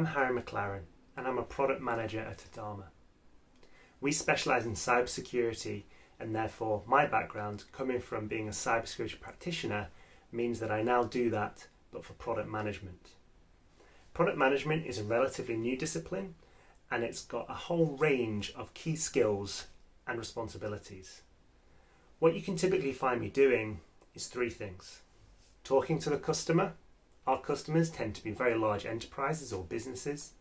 I'm Harry McLaren and I'm a product manager at Adama. We specialise in cybersecurity, and therefore my background, coming from being a cybersecurity practitioner, means that I now do that, but for product management. Product management is a relatively new discipline, and it's got a whole range of key skills and responsibilities. What you can typically find me doing is three things. Talking to the customer. Our customers tend to be very large enterprises or businesses.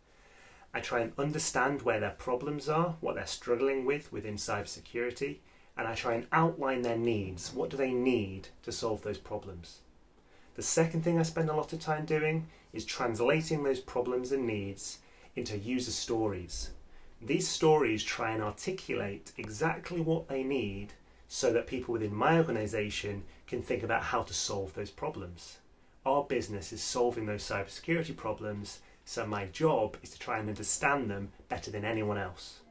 I try and understand where their problems are, what they're struggling with within cybersecurity, and I try and outline their needs. What do they need to solve those problems? The second thing I spend a lot of time doing is translating those problems and needs into user stories. These stories try and articulate exactly what they need so that people within my organisation can think about how to solve those problems. Our business is solving those cybersecurity problems, so my job is to try and understand them better than anyone else.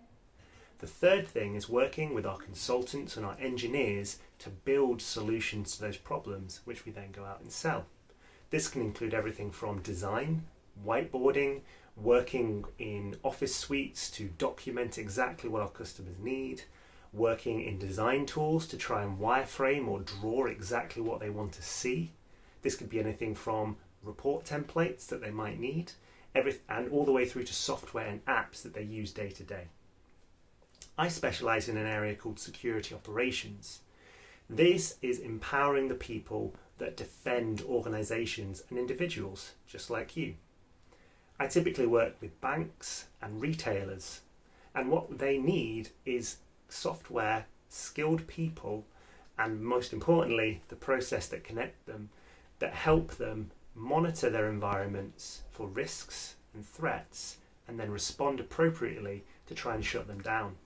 The third thing is working with our consultants and our engineers to build solutions to those problems, which we then go out and sell. This can include everything from design, whiteboarding, working in office suites to document exactly what our customers need, working in design tools to try and wireframe or draw exactly what they want to see. This could be anything from report templates that they might need, and all the way through to software and apps that they use day to day. I specialise in an area called security operations. This is empowering the people that defend organisations and individuals, just like you. I typically work with banks and retailers, and what they need is software, skilled people, and most importantly, the process that connect them, that help them monitor their environments for risks and threats, and then respond appropriately to try and shut them down.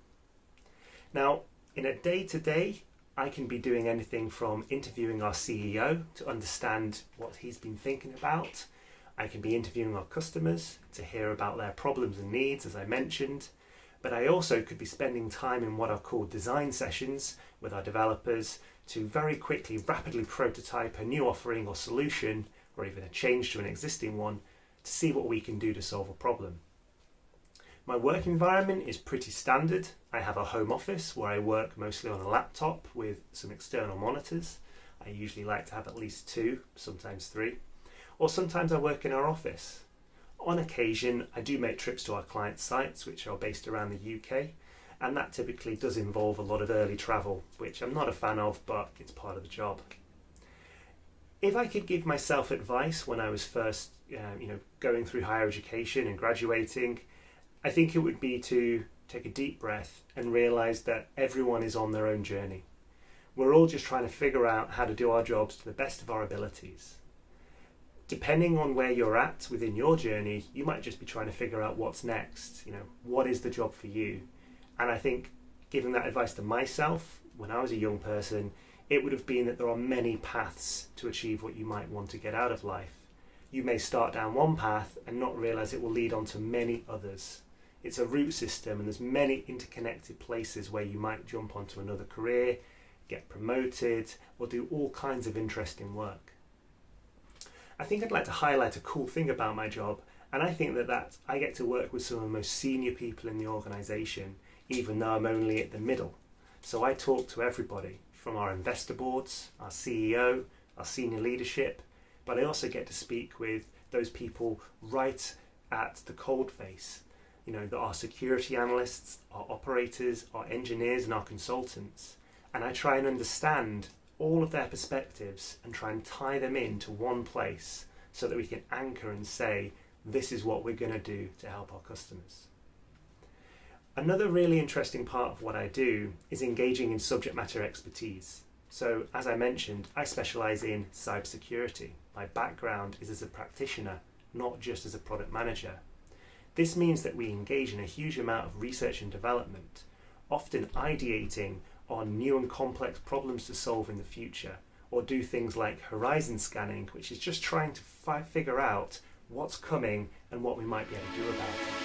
Now, in a day-to-day, I can be doing anything from interviewing our CEO to understand what he's been thinking about. I can be interviewing our customers to hear about their problems and needs, as I mentioned. But I also could be spending time in what are called design sessions with our developers to very quickly, rapidly prototype a new offering or solution, or even a change to an existing one, to see what we can do to solve a problem. My work environment is pretty standard. I have a home office where I work mostly on a laptop with some external monitors. I usually like to have at least 2, sometimes 3. Or sometimes I work in our office. On occasion, I do make trips to our client sites, which are based around the UK, and that typically does involve a lot of early travel, which I'm not a fan of, but it's part of the job. If I could give myself advice when I was first going through higher education and graduating, I think it would be to take a deep breath and realise that everyone is on their own journey. We're all just trying to figure out how to do our jobs to the best of our abilities. Depending on where you're at within your journey, you might just be trying to figure out what's next. What is the job for you? And I think giving that advice to myself when I was a young person, it would have been that there are many paths to achieve what you might want to get out of life. You may start down one path and not realise it will lead on to many others. It's a root system, and there's many interconnected places where you might jump onto another career, get promoted, or do all kinds of interesting work. I think I'd like to highlight a cool thing about my job, and I think that I get to work with some of the most senior people in the organisation, even though I'm only at the middle. So I talk to everybody, from our investor boards, our CEO, our senior leadership, but I also get to speak with those people right at the cold face. Our security analysts, our operators, our engineers and our consultants. And I try and understand all of their perspectives and try and tie them into one place so that we can anchor and say, this is what we're going to do to help our customers. Another really interesting part of what I do is engaging in subject matter expertise. So, as I mentioned, I specialise in cybersecurity. My background is as a practitioner, not just as a product manager. This means that we engage in a huge amount of research and development, often ideating on new and complex problems to solve in the future, or do things like horizon scanning, which is just trying to figure out what's coming and what we might be able to do about it.